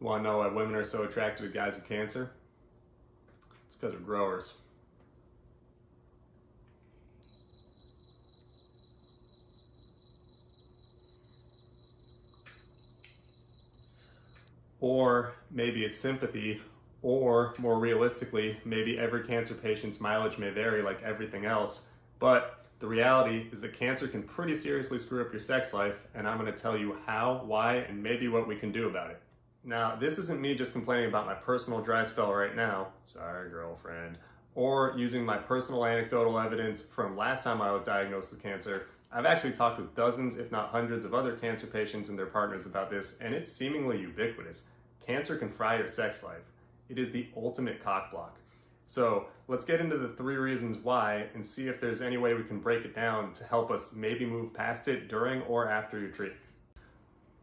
Want to know why women are so attracted to guys with cancer? It's because they're growers. Or maybe it's sympathy, or more realistically, maybe every cancer patient's mileage may vary like everything else, but the reality is that cancer can pretty seriously screw up your sex life, and I'm going to tell you how, why, and maybe what we can do about it. Now, this isn't me just complaining about my personal dry spell right now, sorry girlfriend, or using my personal anecdotal evidence from last time I was diagnosed with cancer. I've actually talked with dozens, if not hundreds, of other cancer patients and their partners about this, and it's seemingly ubiquitous. Cancer can fry your sex life. It is the ultimate cock block. So let's get into the 3 reasons why and see if there's any way we can break it down to help us maybe move past it during or after your treatment.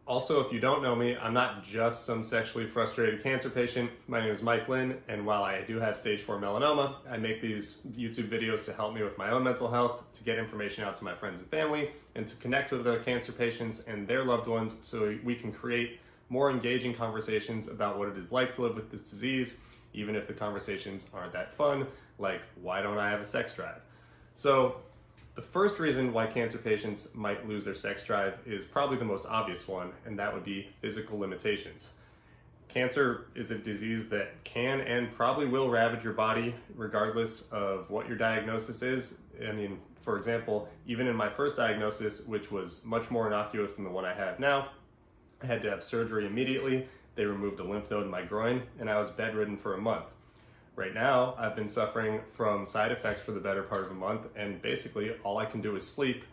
Also, if you don't know me, I'm not just some sexually frustrated cancer patient. My name is Mike Linn, and while I do have stage 4 melanoma, I make these YouTube videos to help me with my own mental health, to get information out to my friends and family, and to connect with the cancer patients and their loved ones so we can create more engaging conversations about what it is like to live with this disease, even if the conversations aren't that fun, like why don't I have a sex drive? So the first reason why cancer patients might lose their sex drive is probably the most obvious one, and that would be physical limitations. Cancer is a disease that can and probably will ravage your body regardless of what your diagnosis is. I mean, for example, even in my first diagnosis, which was much more innocuous than the one I have now, I had to have surgery immediately. They removed a lymph node in my groin, and I was bedridden for a month. Right now, I've been suffering from side effects for the better part of a month, and basically all I can do is sleep,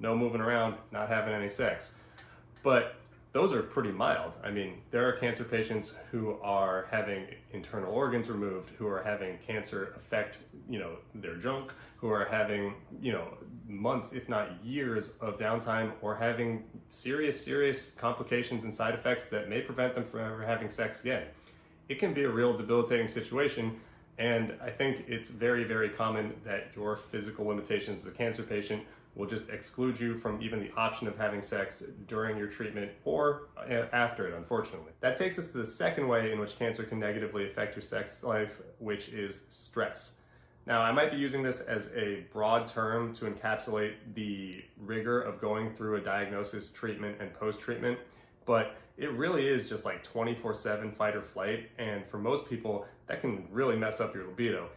no moving around, not having any sex. But those are pretty mild. I mean, there are cancer patients who are having internal organs removed, who are having cancer affect, their junk, who are having, months, if not years of downtime, or having serious complications and side effects that may prevent them from ever having sex again. It can be a real debilitating situation, and I think it's very, very common that your physical limitations as a cancer patient will just exclude you from even the option of having sex during your treatment or after it, unfortunately. That takes us to the second way in which cancer can negatively affect your sex life, which is stress. Now, I might be using this as a broad term to encapsulate the rigor of going through a diagnosis, treatment, and post-treatment, but it really is just like 24/7 fight or flight, and for most people, that can really mess up your libido.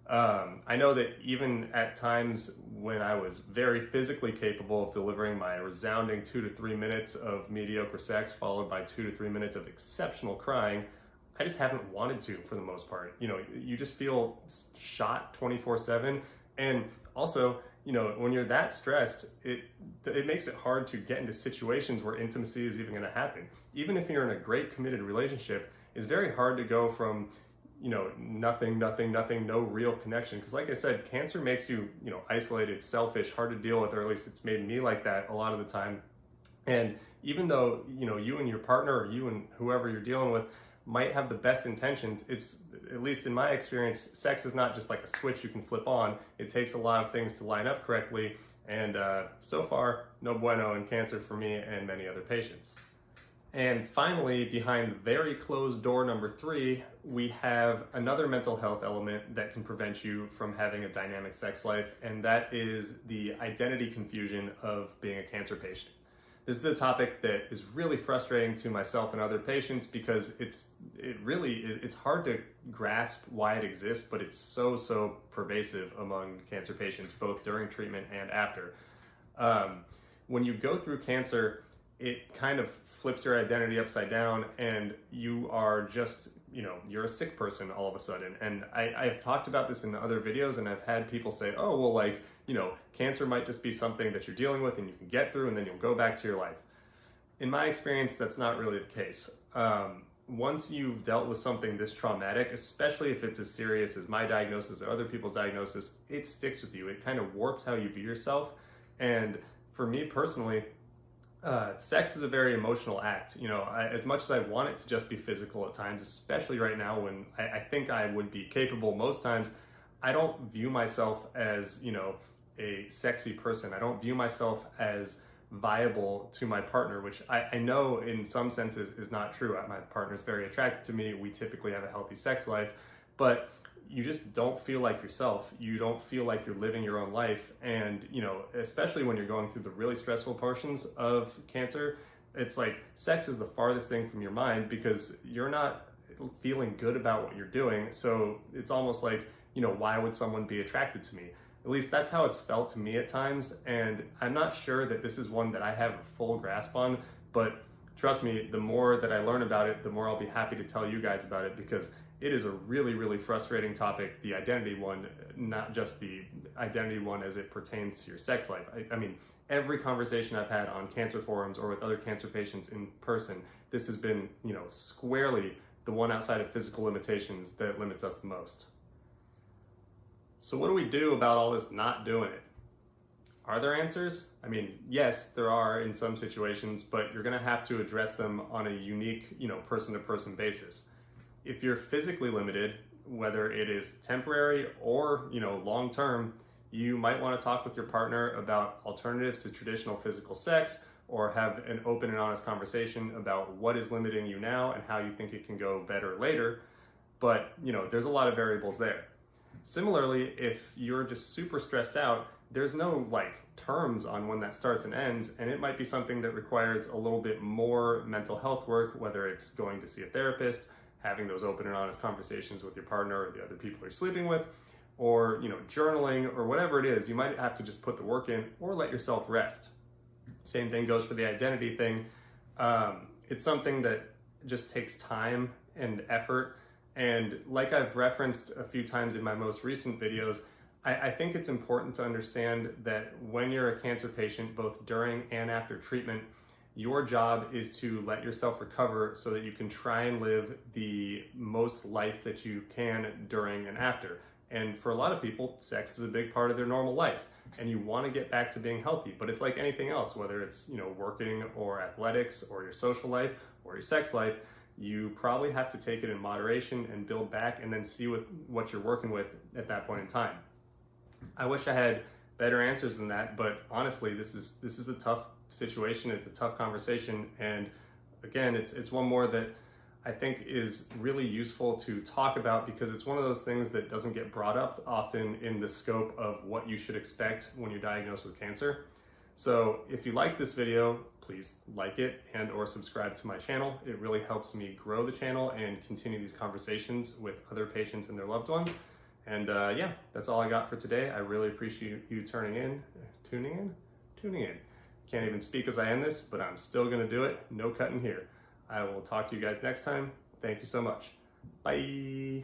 I know that even at times when I was very physically capable of delivering my resounding 2 to 3 minutes of mediocre sex followed by 2 to 3 minutes of exceptional crying, I just haven't wanted to for the most part. You just feel shot 24/7. And also, when you're that stressed, it makes it hard to get into situations where intimacy is even going to happen. Even if you're in a great committed relationship, it's very hard to go from nothing, no real connection. Because like I said, cancer makes you, isolated, selfish, hard to deal with, or at least it's made me like that a lot of the time. And even though, you and your partner or you and whoever you're dealing with might have the best intentions, it's, at least in my experience, sex is not just like a switch you can flip on. It takes a lot of things to line up correctly. And so far, no bueno in cancer for me and many other patients. And finally, behind very closed door number 3, we have another mental health element that can prevent you from having a dynamic sex life, and that is the identity confusion of being a cancer patient. This is a topic that is really frustrating to myself and other patients because it's hard to grasp why it exists, but it's so pervasive among cancer patients, both during treatment and after. When you go through cancer, it kind of flips your identity upside down, and you are just, you're a sick person all of a sudden. And I've talked about this in other videos, and I've had people say, oh, well, cancer might just be something that you're dealing with and you can get through and then you'll go back to your life. In my experience, that's not really the case. Once you've dealt with something this traumatic, especially if it's as serious as my diagnosis or other people's diagnosis, it sticks with you. It kind of warps how you view yourself. And for me personally, sex is a very emotional act. As much as I want it to just be physical at times, especially right now when I think I would be capable most times, I don't view myself as, a sexy person. I don't view myself as viable to my partner, which I know in some senses is not true. My partner's very attracted to me. We typically have a healthy sex life, but you just don't feel like yourself. You don't feel like you're living your own life. And, you know, especially when you're going through the really stressful portions of cancer, it's like sex is the farthest thing from your mind because you're not feeling good about what you're doing. So it's almost like, you know, why would someone be attracted to me? At least that's how it's felt to me at times. And I'm not sure that this is one that I have a full grasp on, but trust me, the more that I learn about it, the more I'll be happy to tell you guys about it, because it is a really, really frustrating topic, the identity one, not just the identity one as it pertains to your sex life. I mean, every conversation I've had on cancer forums or with other cancer patients in person, this has been, you know, squarely the one outside of physical limitations that limits us the most. So what do we do about all this not doing it? Are there answers? I mean, yes, there are in some situations, but you're gonna have to address them on a unique, you know, person-to-person basis. If you're physically limited, whether it is temporary or, you know, long-term, you might want to talk with your partner about alternatives to traditional physical sex, or have an open and honest conversation about what is limiting you now and how you think it can go better later. But, you know, there's a lot of variables there. Similarly, if you're just super stressed out, there's no like terms on when that starts and ends, and it might be something that requires a little bit more mental health work, whether it's going to see a therapist, having those open and honest conversations with your partner or the other people you're sleeping with, or, you know, journaling or whatever it is. You might have to just put the work in or let yourself rest. Same thing goes for the identity thing. It's something that just takes time and effort. And like I've referenced a few times in my most recent videos, I think it's important to understand that when you're a cancer patient, both during and after treatment, your job is to let yourself recover so that you can try and live the most life that you can during and after. And for a lot of people, sex is a big part of their normal life, and you want to get back to being healthy. But it's like anything else, whether it's, you know, working or athletics or your social life or your sex life, you probably have to take it in moderation and build back, and then see what you're working with at that point in time. I wish I had better answers than that, but honestly, this is a tough situation. It's a tough conversation, and again, it's one more that I think is really useful to talk about, because it's one of those things that doesn't get brought up often in the scope of what you should expect when you're diagnosed with cancer. So if you like this video, please like it and or subscribe to my channel. It really helps me grow the channel and continue these conversations with other patients and their loved ones. And yeah, that's all I got for today. I really appreciate you tuning in. Can't even speak as I end this, but I'm still gonna do it. No cutting here. I will talk to you guys next time. Thank you so much. Bye.